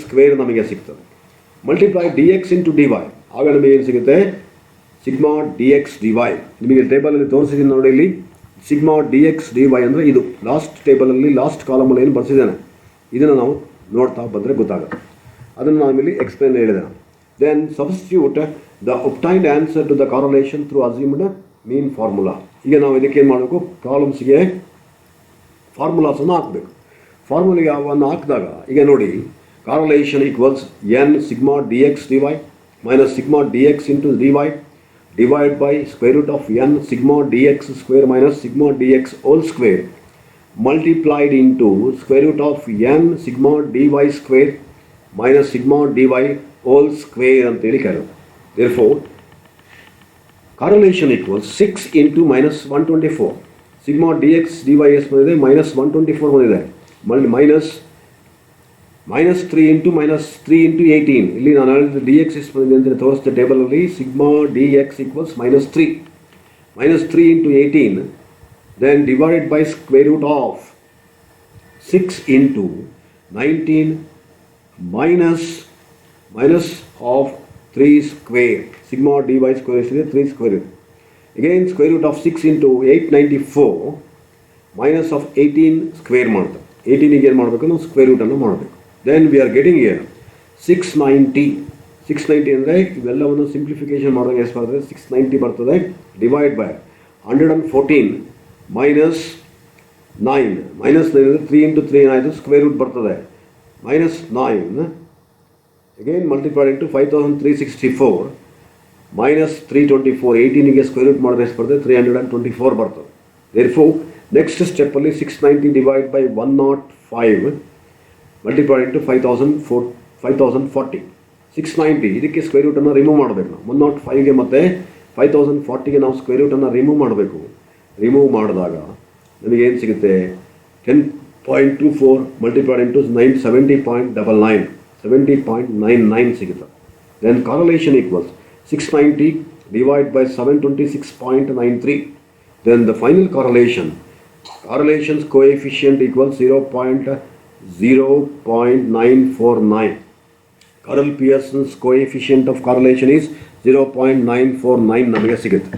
square ನಮಗೆ ಸಿಗ್ತದೆ. ಮಲ್ಟಿಪ್ಲೈ dx ಇಂಟು dy ಆಗ ನಮಗೆ ಏನು ಸಿಗುತ್ತೆ ಸಿಗ್ಮಾ dx dy. ನಿಮಗೆ ಟೇಬಲಲ್ಲಿ ತೋರಿಸಿದ್ದೀನಿ ನೋಡಿ, ಇಲ್ಲಿ ಸಿಗ್ಮಾ dx dy ಅಂದರೆ ಇದು ಲಾಸ್ಟ್ ಟೇಬಲಲ್ಲಿ ಲಾಸ್ಟ್ ಕಾಲಮಲ್ಲಿ ಏನು ಬರ್ಸಿದ್ದಾನೆ ಇದನ್ನು ನಾವು ನೋಡ್ತಾ ಬಂದರೆ ಗೊತ್ತಾಗುತ್ತೆ. ಅದನ್ನು ನಾನು ಇಲ್ಲಿ ಎಕ್ಸ್ಪ್ಲೇನ್ ಹೇಳಿದೆ. Then substitute the obtained answer to the correlation through assumed mean formula. ಈಗ ನಾವು ಇದಕ್ಕೆ ಏನು ಮಾಡಬೇಕು, ಪ್ರಾಬ್ಲಮ್ಸ್ಗೆ ಫಾರ್ಮುಲಾಸನ್ನು ಹಾಕಬೇಕು. ಫಾರ್ಮುಲಿಗೆ ಅವನ್ನು ಹಾಕಿದಾಗ ಈಗ ನೋಡಿ correlation equals n sigma dx dy minus sigma dx into dy divided by square root of n sigma dx square minus sigma dx whole square multiplied into square root of n sigma dy square minus sigma dy whole square ಅಂತೇಳಿ ಕರೆಯುತ್ತೆ. Therefore correlation equals 6 into -124. sigma dx dy ಎಷ್ಟು ಬಂದಿದೆ -124 ಬಂದಿದೆ. -3 into -3 into 18. ಇಲ್ಲಿ ನಾನು ಹೇಳಿದ dx ಎಷ್ಟು ಬಂದಿದೆ ಅಂತ ತೋರಿಸಿದ ಟೇಬಲಲ್ಲಿ sigma dx equals -3 into 18 then divided by square root of 6 into 19 minus of 3 square. Sigma dy square ಎಷ್ಟಿದೆ 3 ಸ್ಕ್ವೇರ್ ಇದೆ. Again square root of 6 into 894 minus of 18 square ಮಾಡ್ತಾರೆ. 18ಗೆ ಏನು ಮಾಡಬೇಕು ನಾವು ಸ್ಕ್ವೇರ್ ರೂಟನ್ನು ಮಾಡಬೇಕು. Then we are getting here 690 ಅಂದರೆ ಇವೆಲ್ಲವನ್ನು ಸಿಂಪ್ಲಿಫಿಕೇಶನ್ ಮಾಡಿದಾಗ ಎಷ್ಟು ಬರ್ತದೆ 690 ಬರ್ತದೆ. ಡಿವೈಡ್ ಬೈ 114 ಮೈನಸ್ 9 ಅಂದರೆ 3 ಇಂಟು 3 ಏನಾಯಿತು ಸ್ಕ್ವೇರ್ ರೂಟ್ ಬರ್ತದೆ -9 ಅಗೇನ್ ಮಲ್ಟಿಪ್ಲೈಡ್ ಇಂಟು 5364 -324. 18ಗೆ ಸ್ಕ್ವೇರ್ ರೂಟ್ ಮಾಡಿದ್ರೆ ಎಷ್ಟು ಬರ್ತದೆ 324 ಬರ್ತದೆ. ದೇರ್ಫೋರ್ ನೆಕ್ಸ್ಟ್ ಸ್ಟೆಪ್ಪಲ್ಲಿ 690 ಡಿವೈಡ್ ಬೈ 105 ಮಲ್ಟಿಪ್ಲೈಡ್ ಇಂಟು 5040 690 ಇದಕ್ಕೆ ಸ್ಕ್ವೇರ್ ರೂಟನ್ನು ರಿಮೂವ್ ಮಾಡಬೇಕು ನಾವು. 105ಗೆ ಮತ್ತು 5040ಗೆ ನಾವು ಸ್ಕ್ವೇರ್ ರೂಟನ್ನು ರಿಮೂವ್ ಮಾಡಬೇಕು. ರಿಮೂವ್ ಮಾಡಿದಾಗ ನಮಗೇನು ಸಿಗುತ್ತೆ 10.24 ಮಲ್ಟಿಪ್ಲೈಡ್ ಇಂಟು 70.99 ಸಿಗುತ್ತೆ. Then correlation equals 690 divide by 726.93. Then the final correlation's coefficient equals 0.949. Carl Pearson's coefficient of correlation is 0.949 ನಮಗೆ ಸಿಗುತ್ತೆ.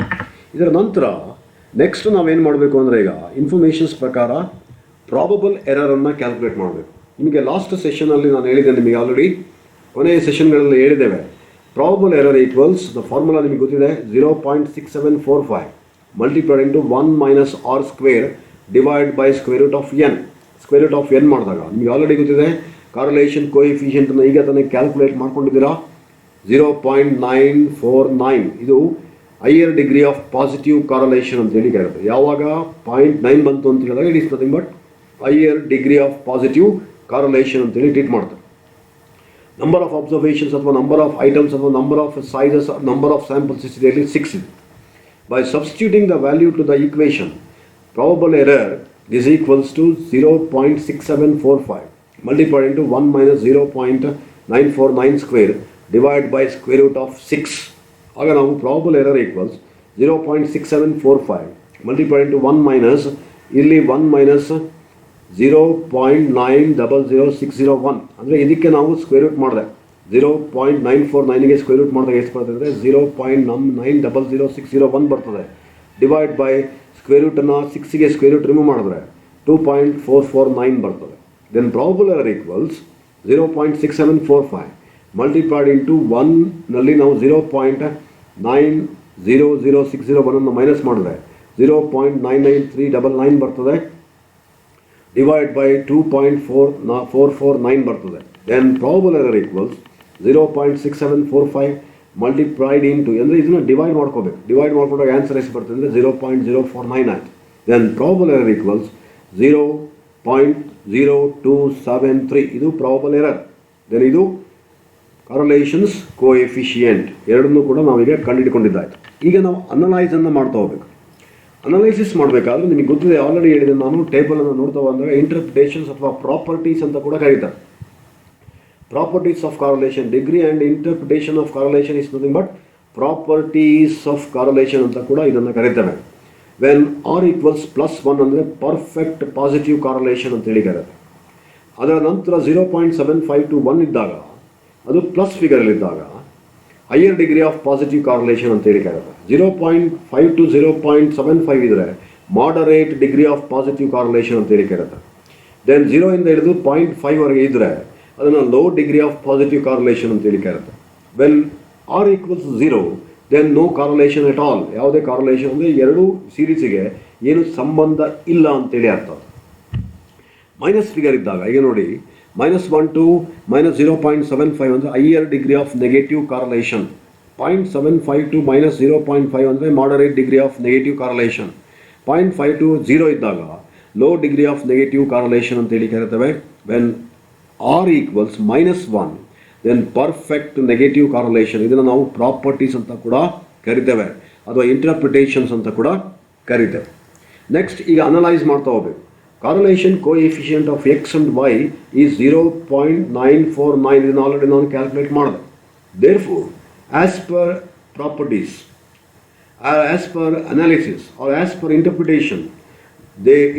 ಇದರ ನಂತರ ನೆಕ್ಸ್ಟ್ ನಾವೇನು ಮಾಡಬೇಕು ಅಂದರೆ ಈಗ ಇನ್ಫಾರ್ಮೇಷನ್ಸ್ ಪ್ರಕಾರ ಪ್ರಾಬಬಲ್ ಎರರನ್ನು ಕ್ಯಾಲ್ಕುಲೇಟ್ ಮಾಡಬೇಕು. ನಿಮಗೆ ಲಾಸ್ಟ್ ಸೆಷನಲ್ಲಿ ನಾನು ಹೇಳಿದೆ, ನಿಮಗೆ ಆಲ್ರೆಡಿ ಕೊನೆಯ ಸೆಷನ್ಗಳಲ್ಲಿ ಹೇಳಿದ್ದೇವೆ. Probable error equals the formula ನಿಮಗೆ ಗೊತ್ತಿದೆ, 0.6745 multiplied into 1 minus r square divide by square root of n. Square root of n ಮಾಡಿದಾಗ ನಿಮಗೆ ಆಲ್ರೆಡಿ ಗೊತ್ತಿದೆ ಕಾರ್ರಿಲೇಷನ್ ಕೋಎಫಿಷಿಯಂಟನ್ನು ಈಗ ತಾನೇ ಕ್ಯಾಲ್ಕುಲೇಟ್ ಮಾಡ್ಕೊಂಡಿದ್ದೀರಾ, 0.949. ಇದು higher degree of positive correlation ಅಂತೇಳಿ ಕೇಳುತ್ತೆ. ಯಾವಾಗ 0.9 ಬಂತು ಅಂತ ಹೇಳಿದಾಗ it is nothing but higher degree of positive correlation ಅಂತೇಳಿ ಟ್ರೀಟ್ ಮಾಡ್ತಾರೆ. ನಂಬರ್ ಆಫ್ ಅಬ್ಸರ್ವೇಷನ್ಸ್ ಅಥವಾ ನಂಬರ್ ಆಫ್ ಐಟಮ್ಸ್ ಅಥವಾ number of sizes number of samples ಇದರಲ್ಲಿ 6 ಇದೆ. By substituting the value to the equation, probable error is equals to 0.6745 multiplied into 1 minus 0.949 square divided by square root of 6. ಆಗ ನಾವು probable error equals 0.6745 multiplied into 1 minus ಇಲ್ಲಿ 1 minus 0.900601 ಅಂದರೆ ಇದಕ್ಕೆ ನಾವು square root ಮಾಡಿದೆ 0.949ಗೆ square root ಮಾಡಿದಾಗ ಎಷ್ಟು ಬರ್ತದೆ, 0.900601 ಬರ್ತದೆ. ಡಿವೈಡ್ ಬೈ ಸ್ಕ್ವೇರ್ ರೂಟನ್ನು 6ಗೆ ಸ್ಕ್ವೇರ್ ರೂಟ್ ರಿಮೂವ್ ಮಾಡಿದ್ರೆ 2.449 ಬರ್ತದೆ. Then probable error equals 0.6745 multiplied into 1ನಲ್ಲಿ ನಾವು 0.900601 ಮೈನಸ್ ಮಾಡಿದ್ರೆ 0.99399 ಬರ್ತದೆ. ಡಿವೈಡ್ ಬೈ 2.449 ಬರ್ತದೆ. Then probable error equals 0.6745 multiplied into ಅಂದರೆ ಇದನ್ನು ಡಿವೈಡ್ ಮಾಡ್ಕೋಬೇಕು. ಡಿವೈಡ್ ಮಾಡ್ಕೊಂಡಾಗ ಆನ್ಸರ್ ಎಷ್ಟು ಬರ್ತದೆ ಅಂದರೆ 0.049 ಆಯ್ತು. Then probable error equals 0.0273. ಇದು ಪ್ರಾಬಬಲ್ ಎರರ್. ದೆನ್ ಇದು ಕಾರ್ರಿಲೇಷನ್ಸ್ ಕೋಎಫಿಷಿಯೆಂಟ್ ಎರಡನ್ನೂ ಕೂಡ ನಾವೀಗ ಕಂಡುಹಿಡ್ಕೊಂಡಿದ್ದಾಯ್ತು. ಈಗ ನಾವು ಅನಲೈಸನ್ನು ಮಾಡ್ತಾ ಹೋಗ್ಬೇಕು. ಅನಲೈಸಿಸ್ ಮಾಡಬೇಕಾದ್ರೆ ನಿಮಗೆ ಗೊತ್ತಿದೆ, ಆಲ್ರೆಡಿ ಹೇಳಿದೆ ನಾನು, ಟೇಬಲನ್ನು ನೋಡ್ತಾ ಬಂದಾಗ ಇಂಟರ್ಪ್ರಿಟೇಷನ್ಸ್ ಅಥವಾ ಪ್ರಾಪರ್ಟೀಸ್ ಅಂತ ಕೂಡ ಕರೀತಾರೆ. Properties of correlation, degree and interpretation of correlation is nothing but properties of correlation ಅಂತ ಕೂಡ ಇದನ್ನು ಕರೀತೇವೆ. When R equals +1 ಅಂದರೆ ಪರ್ಫೆಕ್ಟ್ ಪಾಸಿಟಿವ್ ಕಾರ್ರಿಲೇಷನ್ ಅಂತೇಳಿ ಕರೀತಾರೆ. ಅದರ ನಂತರ 0.75 to 1 ಇದ್ದಾಗ ಅದು ಪ್ಲಸ್ ಫಿಗರಲ್ಲಿದ್ದಾಗ higher degree of positive correlation ಅಂತೇಳಿ ಕರೀತಾರೆ. 0.5 to 0.75 ಇದ್ದರೆ moderate degree of positive correlation ಅಂತೇಳಿ ಕರೀತಾರೆ. ದೆನ್ 0 ಇಂದ ಹಿಡಿದು 0.5ವರೆಗೆ ಇದ್ದರೆ ಅದನ್ನು low degree of positive correlation ಅಂತೇಳಿ ಕರೀತಾರೆ. When r equals 0 then no correlation at all. ಯಾವುದೇ ಕಾರ್ರಿಲೇಷನ್ ಅಂದರೆ ಎರಡೂ ಸೀರೀಸಿಗೆ ಏನು ಸಂಬಂಧ ಇಲ್ಲ ಅಂತೇಳಿ ಅರ್ಥ. ಮೈನಸ್ ಫಿಗರ್ ಇದ್ದಾಗ ಈಗ ನೋಡಿ -1 to -0.75 ಅಂದರೆ higher degree of negative correlation. 0.75 to -0.5 ಅಂದರೆ moderate degree of negative correlation. 0.5 to 0 ಇದ್ದಾಗ low degree of negative correlation ಅಂತೇಳಿ ಕರೀತೇವೆ. When R equals -1 then perfect negative correlation. ಇದನ್ನು ನಾವು ಪ್ರಾಪರ್ಟೀಸ್ ಅಂತ ಕೂಡ ಕರಿತೇವೆ ಅಥವಾ ಇಂಟರ್ಪ್ರಿಟೇಷನ್ಸ್ ಅಂತ ಕೂಡ ಕರಿತೇವೆ. ನೆಕ್ಸ್ಟ್ ಈಗ ಅನಲೈಸ್ ಮಾಡ್ತಾ ಹೋಗ್ಬೇಕು. Correlation coefficient of x and y is 0.949. ಇದನ್ನು ಆಲ್ರೆಡಿ ನಾನು ಕ್ಯಾಲ್ಕುಲೇಟ್ ಮಾಡಿದೆ. Therefore as per properties, as per analysis or as per interpretation,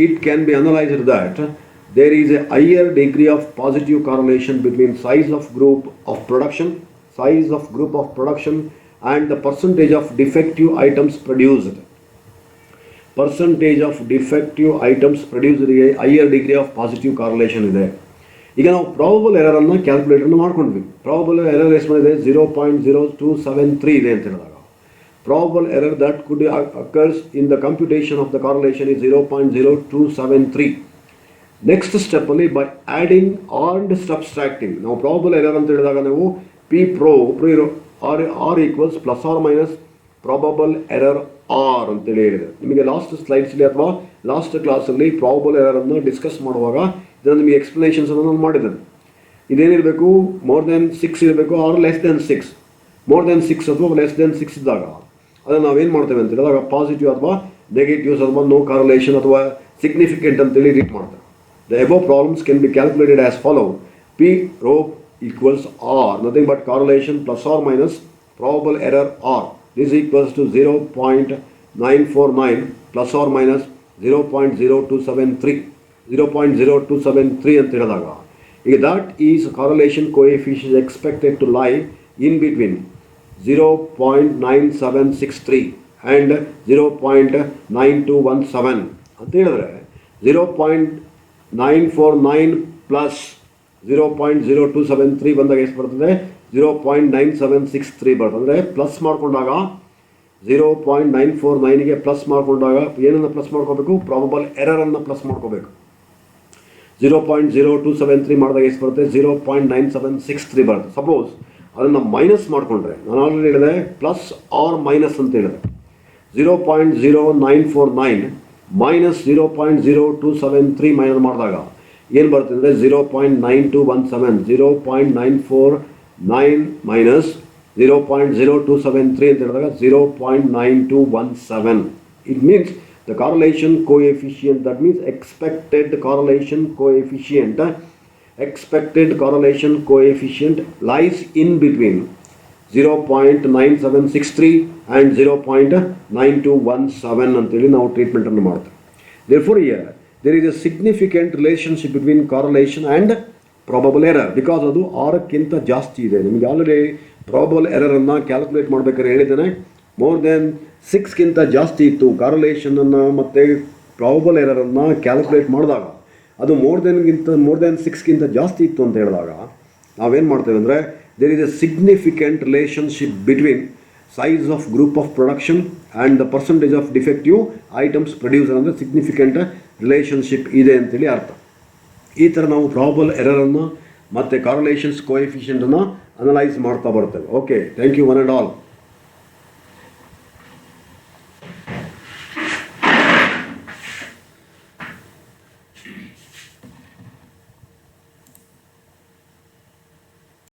it can be analyzed that there is a higher degree of positive correlation between size of group of production and the percentage of defective items produced. Percentage of defective items produced ಗೆ higher degree of positive correlation ಇದೆ. ಈಗ ನಾವು probable error ಅನ್ನು calculator ಮಾಡ್ಕೊಂಡ್ವಿ. Probable error ಎಷ್ಟು ಬಂದಿದೆ, 0.0273 ಇದೆ ಅಂತ ಹೇಳಿದಾಗ probable error that could occurs in the computation of the correlation is 0.0273. Next ಸ್ಟೆಪ್ಪಲ್ಲಿ ಬೈ ಆ್ಯಡಿಂಗ್ ಆ್ಯಂಡ್ ಸಬ್ಸ್ಟ್ರಾಕ್ಟಿಂಗ್, ನಾವು ಪ್ರಾಬಬಲ್ ಎರರ್ ಅಂತ ಹೇಳಿದಾಗ ನಾವು r equals plus r minus probable error r ಅಂತೇಳಿ ಹೇಳಿದೆ. ನಿಮಗೆ ಲಾಸ್ಟ್ ಸ್ಲೈಡ್ಸಲ್ಲಿ ಅಥವಾ ಲಾಸ್ಟ್ ಕ್ಲಾಸಲ್ಲಿ ಪ್ರಾಬಬಲ್ ಎರರನ್ನು ಡಿಸ್ಕಸ್ ಮಾಡುವಾಗ ಇದನ್ನು ನಿಮಗೆ ಎಕ್ಸ್ಪ್ಲನೇಷನ್ಸ್ ಅನ್ನು ನಾನು ಮಾಡಿದ್ದೇನೆ. ಇದೇನಿರಬೇಕು, ಮೋರ್ ದೆನ್ 6 ಇರಬೇಕು or less than 6. More than 6 ಅಥವಾ ಲೆಸ್ ದೆನ್ 6 ಇದ್ದಾಗ ಅದನ್ನು ನಾವೇನು ಮಾಡ್ತೇವೆ ಅಂತ ಹೇಳಿದಾಗ ಪಾಸಿಟಿವ್ ಅಥವಾ ನೆಗೆಟಿವ್ಸ್ ಅಥವಾ ನೋ ಕಾರ್ರಿಲೇಷನ್ ಅಥವಾ ಸಿಗ್ನಿಫಿಕೆಂಟ್ ಅಂತೇಳಿ ರೀಡ್ ಮಾಡ್ತಾರೆ. The above problems can be calculated as follow. P rho equals R, nothing but correlation plus or minus probable error R. This equals to 0.949 plus or minus 0.0273. 0.0273 ಅಂತ ಹೇಳಿದಾಗ ಈಗ that is correlation coefficient expected to lie in between 0.9763 and 0.9217 ಅಂತ ಹೇಳಿದ್ರೆ 0.949 plus 0.0273 ಬಂದಾಗ ಎಷ್ಟು ಬರ್ತದೆ? 0.9763 ಬರ್ತದೆ. ಅಂದರೆ ಪ್ಲಸ್ ಮಾಡಿಕೊಂಡಾಗ 0.949ಗೆ ಪ್ಲಸ್ ಮಾಡಿಕೊಂಡಾಗ ಏನನ್ನು ಪ್ಲಸ್ ಮಾಡ್ಕೋಬೇಕು? ಪ್ರಾಬಬಲ್ ಎರರನ್ನು ಪ್ಲಸ್ ಮಾಡ್ಕೋಬೇಕು. 0.0273 ಮಾಡಿದಾಗ ಎಷ್ಟು ಬರುತ್ತೆ? 0.9763 ಬರುತ್ತೆ. ಸಪೋಸ್ ಅದನ್ನು ಮೈನಸ್ ಮಾಡಿಕೊಂಡ್ರೆ, ನಾನು ಆಲ್ರೆಡಿ ಹೇಳಿದೆ ಪ್ಲಸ್ ಆರ್ ಮೈನಸ್ ಅಂತ ಹೇಳಿದೆ. 0.0949 ಮೈನಸ್ 0.0273 ಮೈನಸ್ ಮಾಡಿದಾಗ ಏನು ಬರುತ್ತೆ ಅಂದರೆ 0.9217. 0.949 ಮೈನಸ್ 0.0273 ಅಂತ ಹೇಳಿದಾಗ 0.9217. It means the correlation coefficient, that means expected correlation coefficient lies in between 0.9763 and 0.9217 ಅಂತೇಳಿ ನಾವು ಟ್ರೀಟ್ಮೆಂಟನ್ನು ಮಾಡ್ತೇವೆ. Therefore here there is a significant relationship between correlation and probable error, because ಅದು 6ಕ್ಕಿಂತ ಜಾಸ್ತಿ ಇದೆ. ನಿಮಗೆ ಆಲ್ರೆಡಿ ಪ್ರಾಬಬಲ್ ಎರರನ್ನು ಕ್ಯಾಲ್ಕುಲೇಟ್ ಮಾಡಬೇಕಾದ್ರೆ ಹೇಳಿದ್ದೇನೆ, ಮೋರ್ ದೆನ್ 6ಕ್ಕಿಂತ ಜಾಸ್ತಿ ಇತ್ತು ಕಾರ್ರಲೇಷನನ್ನು ಮತ್ತು ಪ್ರಾಬಬಲ್ ಎರರನ್ನು ಕ್ಯಾಲ್ಕುಲೇಟ್ ಮಾಡಿದಾಗ, ಅದು ಮೋರ್ ದೆನ್ 6ಕ್ಕಿಂತ ಜಾಸ್ತಿ ಇತ್ತು ಅಂತ ಹೇಳಿದಾಗ ನಾವೇನು ಮಾಡ್ತೇವೆ ಅಂದರೆ, there is a significant relationship between size of group of production and the percentage of defective items producer, ಅಂದರೆ ಸಿಗ್ನಿಫಿಕೆಂಟ್ ರಿಲೇಷನ್ಶಿಪ್ ಇದೆ ಅಂತೇಳಿ ಅರ್ಥ. ಈ ಥರ ನಾವು ಪ್ರಾಬಬಲ್ ಎರರನ್ನು ಮತ್ತು ಕಾರ್ರಲೇಷನ್ಸ್ ಕೋಎಫಿಷಿಯೆಂಟನ್ನು ಅನಲೈಸ್ ಮಾಡ್ತಾ ಬರ್ತೇವೆ. Okay, thank you one and all.